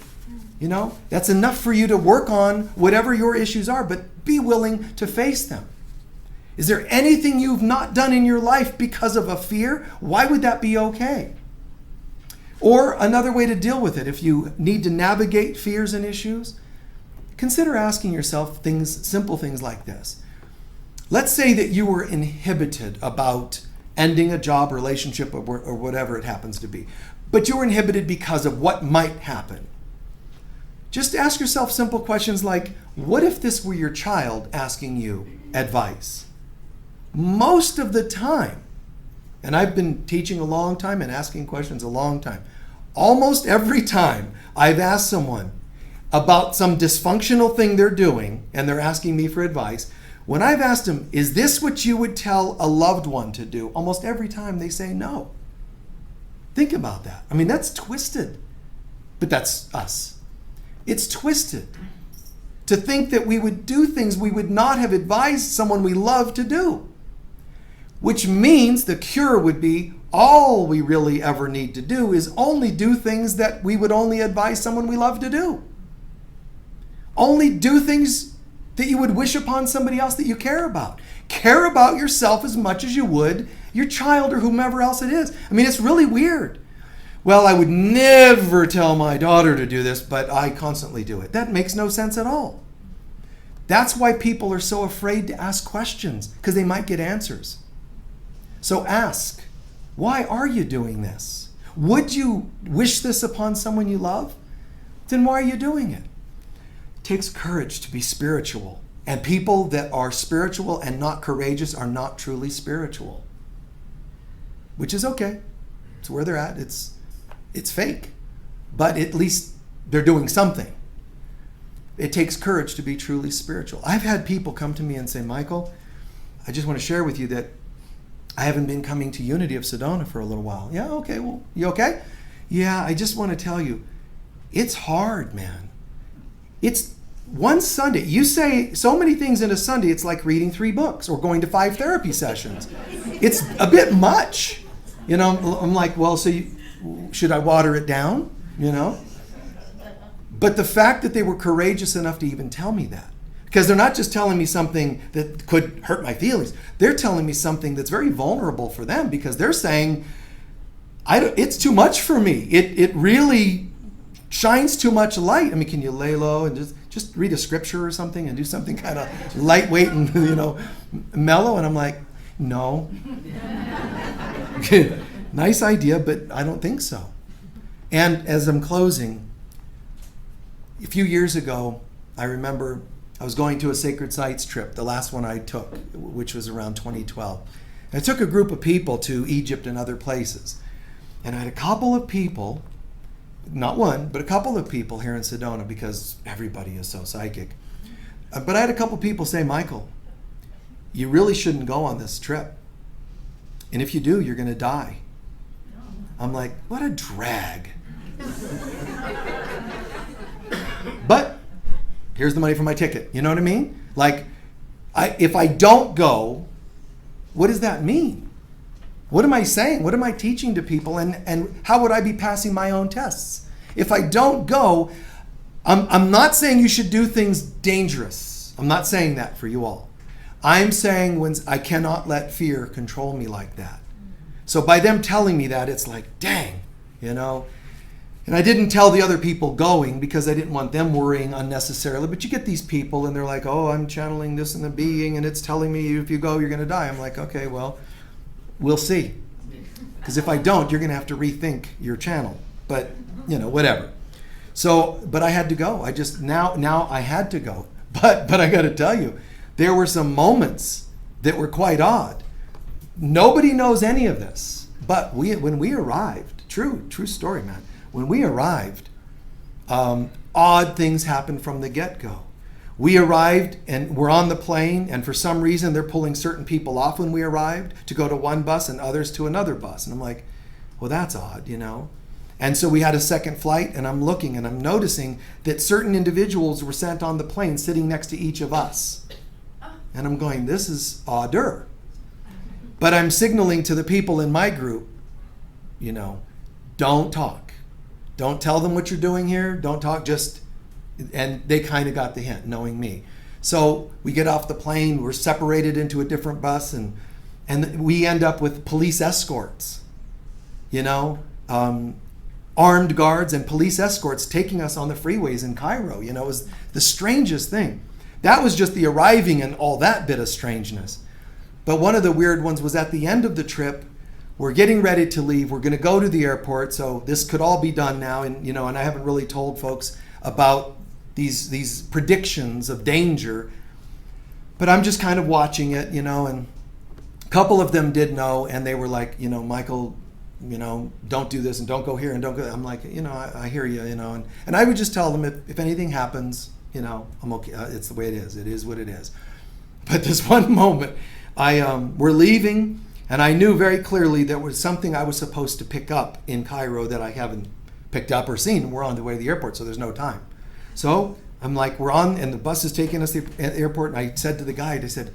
[SPEAKER 1] You know, that's enough for you to work on whatever your issues are, but be willing to face them. Is there anything you've not done in your life because of a fear? Why would that be okay? Or another way to deal with it, if you need to navigate fears and issues, consider asking yourself simple things like this. Let's say that you were inhibited about ending a job, relationship, or whatever it happens to be. But you were inhibited because of what might happen. Just ask yourself simple questions like, what if this were your child asking you advice? Most of the time, and I've been teaching a long time and asking questions a long time, almost every time I've asked someone about some dysfunctional thing they're doing and they're asking me for advice, when I've asked them, is this what you would tell a loved one to do? Almost every time they say no. Think about that. I mean, that's twisted. But that's us. It's twisted. to think that we would do things we would not have advised someone we love to do. Which means the cure would be all we really ever need to do is only do things that we would only advise someone we love to do. Only do things that you would wish upon somebody else that you care about. Care about yourself as much as you would your child or whomever else it is. I mean, it's really weird. Well, I would never tell my daughter to do this, but I constantly do it. That makes no sense at all. That's why people are so afraid to ask questions, because they might get answers. So ask, why are you doing this? Would you wish this upon someone you love? Then why are you doing it? It takes courage to be spiritual. And people that are spiritual and not courageous are not truly spiritual. Which is okay. It's where they're at. It's fake. But at least they're doing something. It takes courage to be truly spiritual. I've had people come to me and say, Michael, I just want to share with you that I haven't been coming to Unity of Sedona for a little while. Yeah, okay, well, you okay? Yeah, I just want to tell you, it's hard, man. It's one Sunday. You say so many things in a Sunday, it's like reading 3 books or going to 5 therapy sessions. It's a bit much. You know, I'm like, well, so should I water it down? You know? But the fact that they were courageous enough to even tell me that, because they're not just telling me something that could hurt my feelings. They're telling me something that's very vulnerable for them, because they're saying, it's too much for me. It really shines too much light. I mean, can you lay low and just read a scripture or something and do something kind of lightweight and, mellow? And I'm like, no. Nice idea, but I don't think so. And as I'm closing, a few years ago, I remember I was going to a sacred sites trip, the last one I took, which was around 2012. And I took a group of people to Egypt and other places. And I had a couple of people, not one, but a couple of people here in Sedona, because everybody is so psychic. But I had a couple of people say, Michael, you really shouldn't go on this trip. And if you do, you're going to die. I'm like, what a drag. But here's the money for my ticket. You know what I mean? Like, if I don't go, what does that mean? What am I saying? What am I teaching to people? And how would I be passing my own tests? If I don't go, I'm not saying you should do things dangerous. I'm not saying that for you all. I'm saying when I cannot let fear control me like that. So by them telling me that, it's like, dang, And I didn't tell the other people going because I didn't want them worrying unnecessarily. But you get these people and they're like, oh, I'm channeling this in the being and it's telling me if you go, you're going to die. I'm like, okay, well, we'll see. Because if I don't, you're going to have to rethink your channel. But, whatever. So, but I had to go. Now I had to go. But I got to tell you, there were some moments that were quite odd. Nobody knows any of this. But when we arrived, true story, man. When we arrived, odd things happened from the get-go. We arrived and we're on the plane, and for some reason they're pulling certain people off when we arrived to go to one bus and others to another bus. And I'm like, well, that's odd, And so we had a second flight, and I'm looking and I'm noticing that certain individuals were sent on the plane sitting next to each of us. And I'm going, this is odder. But I'm signaling to the people in my group, don't talk. Don't tell them what you're doing here. Don't talk, and they kind of got the hint, knowing me. So we get off the plane, we're separated into a different bus, and we end up with police escorts, armed guards and police escorts taking us on the freeways in Cairo. It was the strangest thing. That was just the arriving and all that bit of strangeness. But one of the weird ones was at the end of the trip. We're getting ready to leave. We're going to go to the airport, so this could all be done now. And and I haven't really told folks about these predictions of danger. But I'm just kind of watching it, and a couple of them did know, and they were like, Michael, don't do this and don't go here and don't go. I'm like, I hear you, and I would just tell them if anything happens, I'm okay. It's the way it is. It is what it is. But this one moment, we're leaving. And I knew very clearly there was something I was supposed to pick up in Cairo that I haven't picked up or seen. We're on the way to the airport, so there's no time. So I'm like, we're on, and the bus is taking us to the airport, and I said to the guide, I said,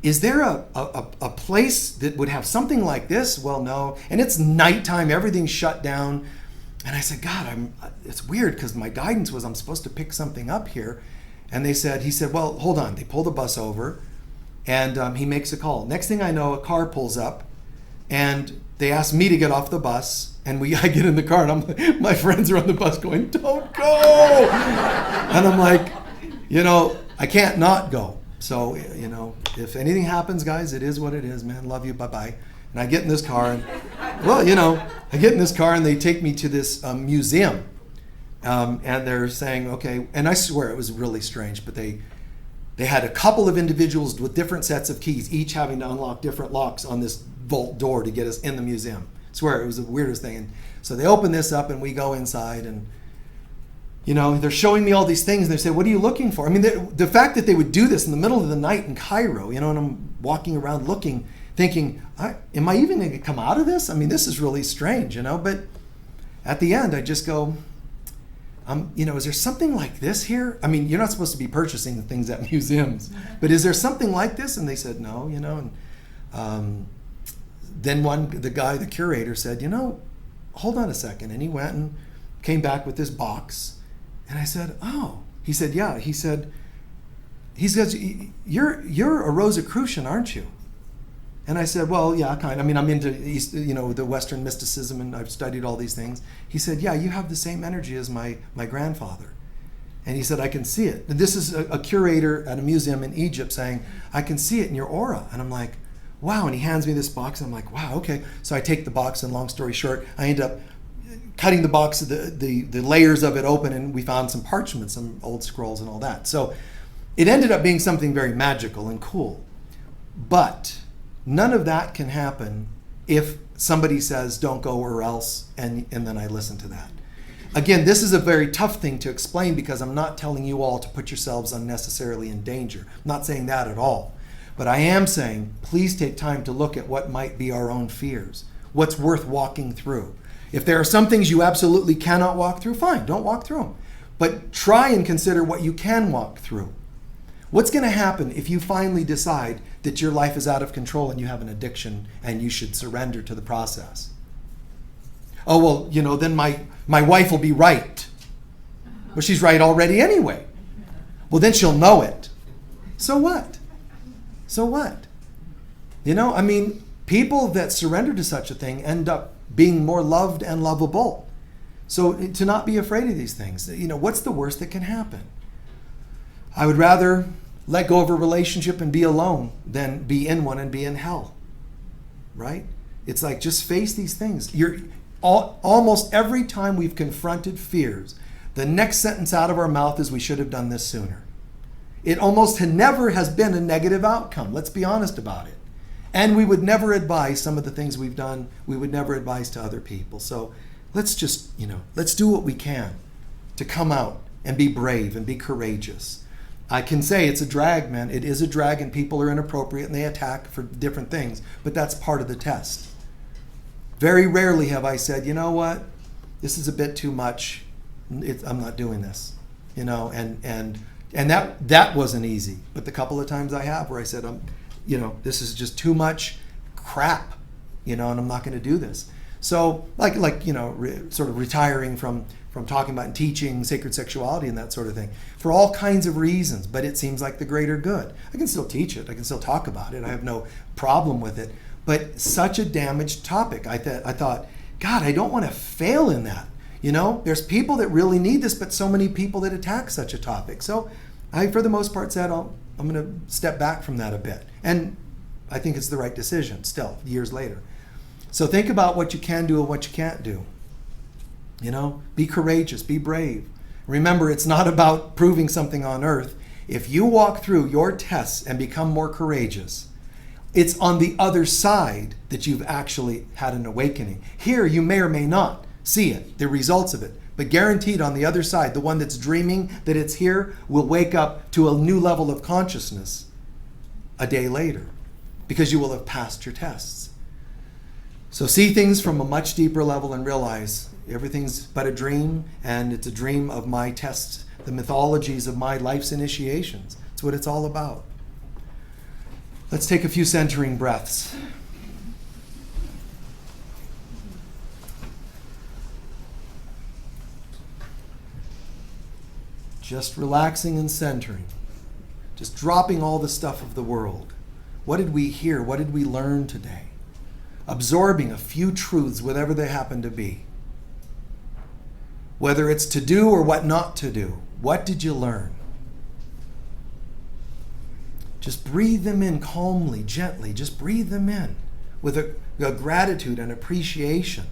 [SPEAKER 1] is there a place that would have something like this? Well, no. And it's nighttime, everything's shut down. And I said, God, it's weird because my guidance was I'm supposed to pick something up here. And he said, well, hold on. They pull the bus over, and he makes a call. Next thing I know, a car pulls up, and they ask me to get off the bus. And I get in the car, and my friends are on the bus going, don't go. And I'm like, I can't not go. So, if anything happens, guys, it is what it is, man. Love you, bye-bye. And I get in this car, and, they take me to this museum. And they're saying, okay, and I swear it was really strange, but they had a couple of individuals with different sets of keys, each having to unlock different locks on this vault door to get us in the museum. I swear it was the weirdest thing. And so they open this up, and we go inside, and they're showing me all these things, and they say, what are you looking for? I mean, the fact that they would do this in the middle of the night in Cairo, and I'm walking around looking, thinking, am I even going to come out of this? I mean, this is really strange, but at the end, I just go, is there something like this here? I mean, you're not supposed to be purchasing the things at museums, but is there something like this? And they said, no, and then the curator said, hold on a second. And he went and came back with this box. And I said, oh. He said, yeah. He said, you're a Rosicrucian, aren't you? And I said, well, yeah, kind of. I mean, I'm into the Western mysticism, and I've studied all these things. He said, yeah, you have the same energy as my grandfather. And he said, I can see it. And this is a curator at a museum in Egypt saying, I can see it in your aura. And I'm like, wow. And he hands me this box, and I'm like, wow, okay. So I take the box, and long story short, I end up cutting the box, the layers of it open, and we found some parchment, some old scrolls and all that. So it ended up being something very magical and cool. But none of that can happen if somebody says, don't go or else, and then I listen to that. Again, this is a very tough thing to explain because I'm not telling you all to put yourselves unnecessarily in danger. I'm not saying that at all. But I am saying, please take time to look at what might be our own fears, what's worth walking through. If there are some things you absolutely cannot walk through, fine, don't walk through them. But try and consider what you can walk through. What's going to happen if you finally decide that your life is out of control and you have an addiction and you should surrender to the process? Oh, well, then my wife will be right. Well, she's right already anyway. Well, then she'll know it. So what? So what? People that surrender to such a thing end up being more loved and lovable. So to not be afraid of these things, what's the worst that can happen? I would rather let go of a relationship and be alone than be in one and be in hell, right? It's like, just face these things. Almost every time we've confronted fears, the next sentence out of our mouth is, we should have done this sooner. It almost never has been a negative outcome. Let's be honest about it. And we would never advise some of the things we've done, we would never advise to other people. So let's just, let's do what we can to come out and be brave and be courageous. I can say it's a drag, man. It is a drag, and people are inappropriate and they attack for different things, but that's part of the test. Very rarely have I said, you know what, this is a bit too much. I'm not doing this, and that wasn't easy. But the couple of times I have where I said, this is just too much crap, and I'm not going to do this. So sort of retiring from talking about and teaching sacred sexuality and that sort of thing for all kinds of reasons, but it seems like the greater good. I can still teach it. I can still talk about it. I have no problem with it, but such a damaged topic. I thought, God, I don't want to fail in that. There's people that really need this, but so many people that attack such a topic. So I, for the most part, said, I'm going to step back from that a bit. And I think it's the right decision still, years later. So think about what you can do and what you can't do. Be courageous, be brave. Remember, it's not about proving something on earth. If you walk through your tests and become more courageous, it's on the other side that you've actually had an awakening. Here, you may or may not see it, the results of it. But guaranteed on the other side, the one that's dreaming that it's here will wake up to a new level of consciousness a day later, because you will have passed your tests. So see things from a much deeper level and realize, Everything's but a dream, and it's a dream of my tests, the mythologies of my life's initiations. That's what it's all about. Let's take a few centering breaths. Just relaxing and centering. Just dropping all the stuff of the world. What did we hear? What did we learn today? Absorbing a few truths, whatever they happen to be. Whether it's to do or what not to do. What did you learn? Just breathe them in calmly, gently. Just breathe them in with a gratitude and appreciation.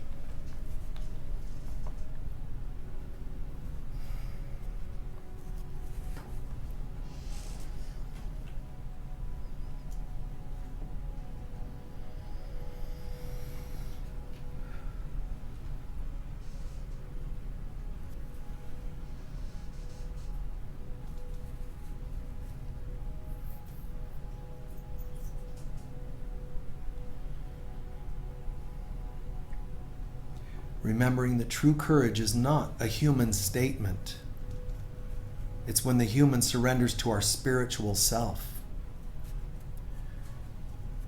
[SPEAKER 1] Remembering that true courage is not a human statement. It's when the human surrenders to our spiritual self.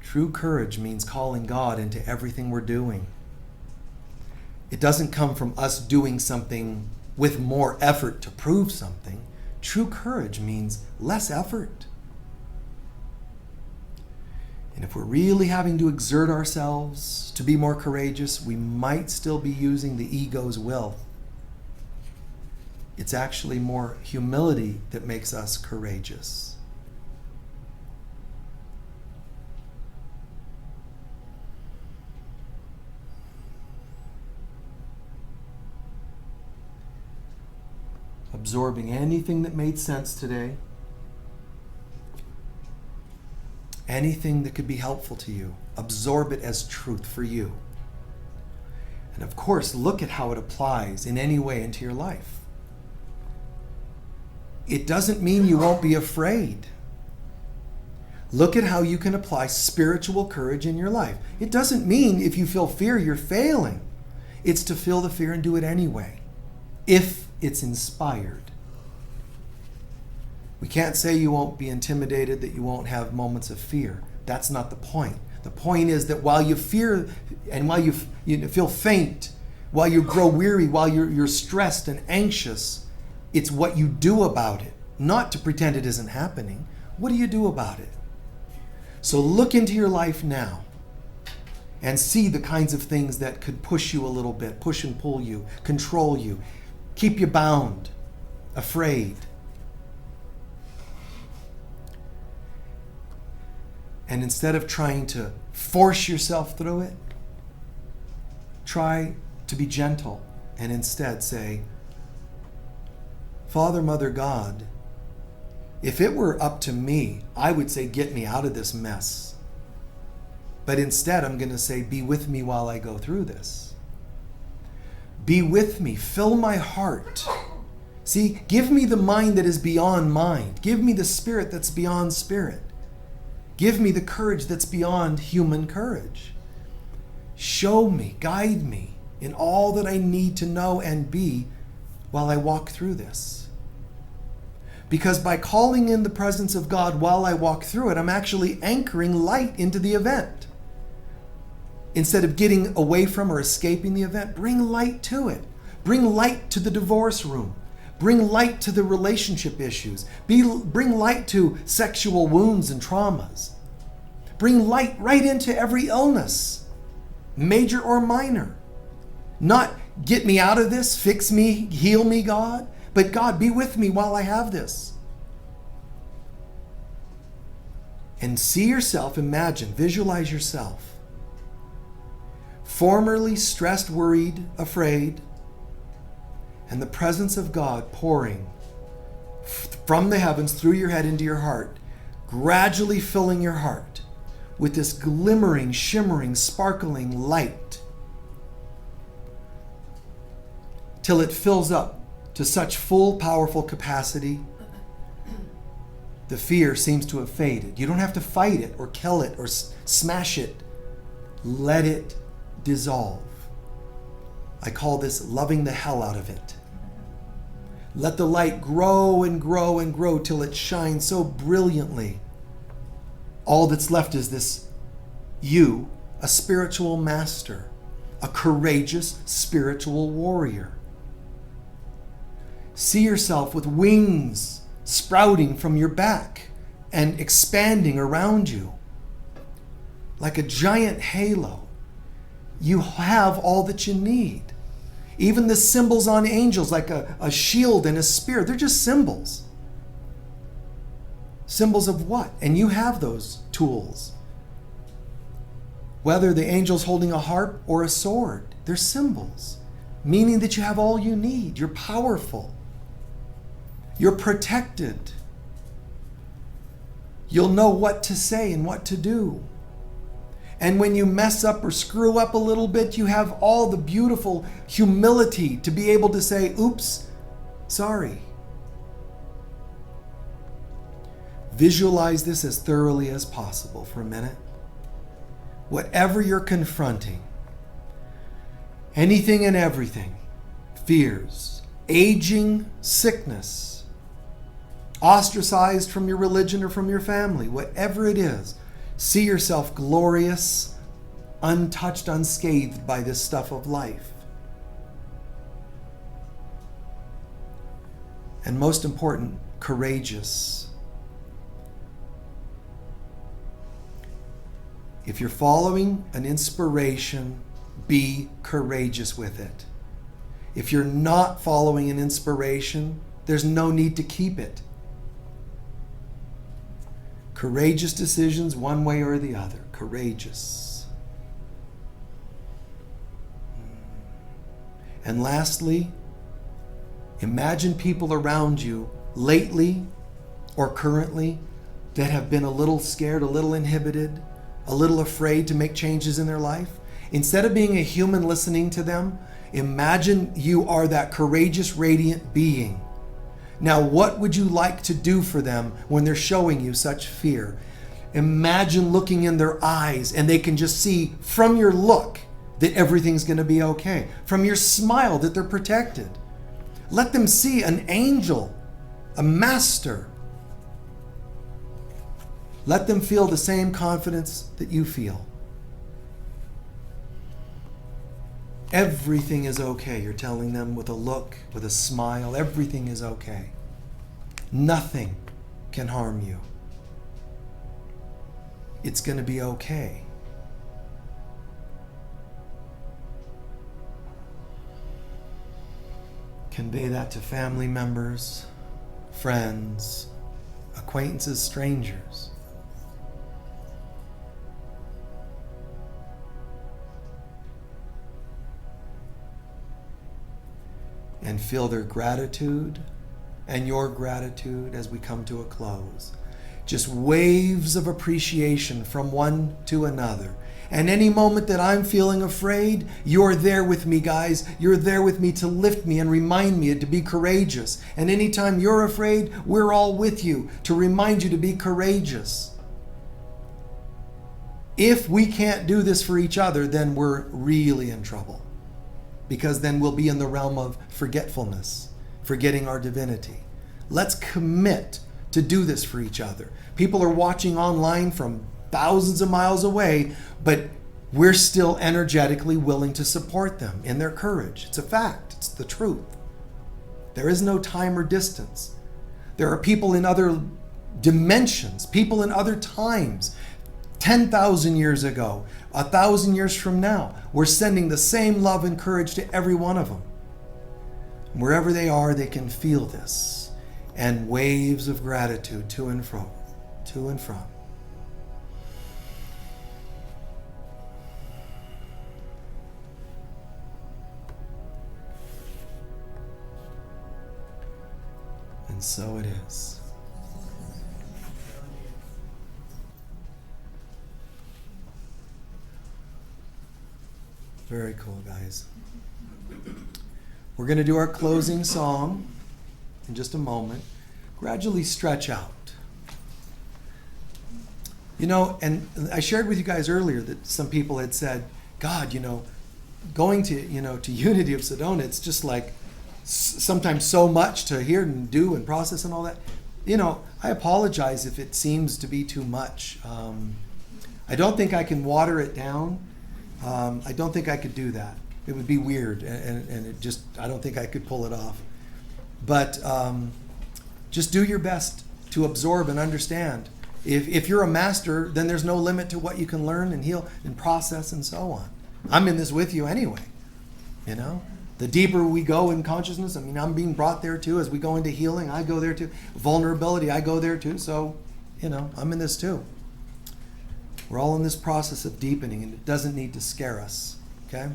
[SPEAKER 1] True courage means calling God into everything we're doing. It doesn't come from us doing something with more effort to prove something. True courage means less effort. And if we're really having to exert ourselves to be more courageous, we might still be using the ego's will. It's actually more humility that makes us courageous. Absorbing anything that made sense today. Anything that could be helpful to you, absorb it as truth for you. And of course, look at how it applies in any way into your life. It doesn't mean you won't be afraid. Look at how you can apply spiritual courage in your life. It doesn't mean if you feel fear, you're failing. It's to feel the fear and do it anyway, if it's inspired. We can't say you won't be intimidated, that you won't have moments of fear. That's not the point. The point is that while you fear and while you feel faint, while you grow weary, while you're stressed and anxious, it's what you do about it, not to pretend it isn't happening. What do you do about it? So look into your life now and see the kinds of things that could push you a little bit, push and pull you, control you, keep you bound, afraid. And instead of trying to force yourself through it, try to be gentle and instead say, Father, Mother, God, if it were up to me, I would say, get me out of this mess. But instead, I'm going to say, be with me while I go through this. Be with me. Fill my heart. See, give me the mind that is beyond mind. Give me the spirit that's beyond spirit. Give me the courage that's beyond human courage. Show me, guide me in all that I need to know and be while I walk through this. Because by calling in the presence of God while I walk through it, I'm actually anchoring light into the event. Instead of getting away from or escaping the event, bring light to it. Bring light to the divorce room. Bring light to the relationship issues. Bring light to sexual wounds and traumas. Bring light right into every illness, major or minor. Not get me out of this, fix me, heal me, God. But God, be with me while I have this. And see yourself, imagine, visualize yourself. Formerly stressed, worried, afraid, and the presence of God pouring from the heavens through your head into your heart, gradually filling your heart with this glimmering, shimmering, sparkling light till it fills up to such full, powerful capacity, the fear seems to have faded. You don't have to fight it or kill it or smash it. Let it dissolve. I call this loving the hell out of it. Let the light grow and grow and grow till it shines so brilliantly. All that's left is this you, a spiritual master, a courageous spiritual warrior. See yourself with wings sprouting from your back and expanding around you. Like a giant halo, you have all that you need. Even the symbols on angels, like a shield and a spear, they're just symbols. Symbols of what? And you have those tools. Whether the angel's holding a harp or a sword, they're symbols, meaning that you have all you need. You're powerful. You're protected. You'll know what to say and what to do. And when you mess up or screw up a little bit, you have all the beautiful humility to be able to say, oops, sorry. Visualize this as thoroughly as possible for a minute. Whatever you're confronting, anything and everything, fears, aging, sickness, ostracized from your religion or from your family, whatever it is, see yourself glorious, untouched, unscathed by this stuff of life. And most important, courageous. If you're following an inspiration, be courageous with it. If you're not following an inspiration, there's no need to keep it. Courageous decisions, one way or the other. Courageous. And lastly, imagine people around you lately or currently that have been a little scared, a little inhibited, a little afraid to make changes in their life. Instead of being a human listening to them, imagine you are that courageous, radiant being. Now, what would you like to do for them when they're showing you such fear? Imagine looking in their eyes and they can just see from your look that everything's going to be okay. From your smile that they're protected. Let them see an angel, a master. Let them feel the same confidence that you feel. Everything is okay, you're telling them with a look, with a smile. Everything is okay. Nothing can harm you. It's going to be okay. Convey that to family members, friends, acquaintances, strangers. And feel their gratitude and your gratitude as we come to a close. Just waves of appreciation from one to another. And any moment that I'm feeling afraid, you're there with me, guys. You're there with me to lift me and remind me to be courageous. And anytime you're afraid, we're all with you to remind you to be courageous. If we can't do this for each other, then we're really in trouble. Because then we'll be in the realm of forgetfulness, forgetting our divinity. Let's commit to do this for each other. People are watching online from thousands of miles away, but we're still energetically willing to support them in their courage. It's a fact. It's the truth. There is no time or distance. There are people in other dimensions, people in other times, 10,000 years ago, 1,000 years from now. We're sending the same love and courage to every one of them. Wherever they are, they can feel this. And waves of gratitude to and fro, to and from. And so it is. Very cool, guys. We're going to do our closing song in just a moment. Gradually stretch out. You know, and I shared with you guys earlier that some people had said, God, you know, going to Unity of Sedona, it's just like sometimes so much to hear and do and process and all that. I apologize if it seems to be too much. I don't think I can water it down. I don't think I could do that. It would be weird, and I don't think I could pull it off. But just do your best to absorb and understand. If you're a master, then there's no limit to what you can learn and heal and process and so on. I'm in this with you anyway. The deeper we go in consciousness, I'm being brought there too. As we go into healing, I go there too. Vulnerability, I go there too. So, I'm in this too. We're all in this process of deepening, and it doesn't need to scare us. Okay?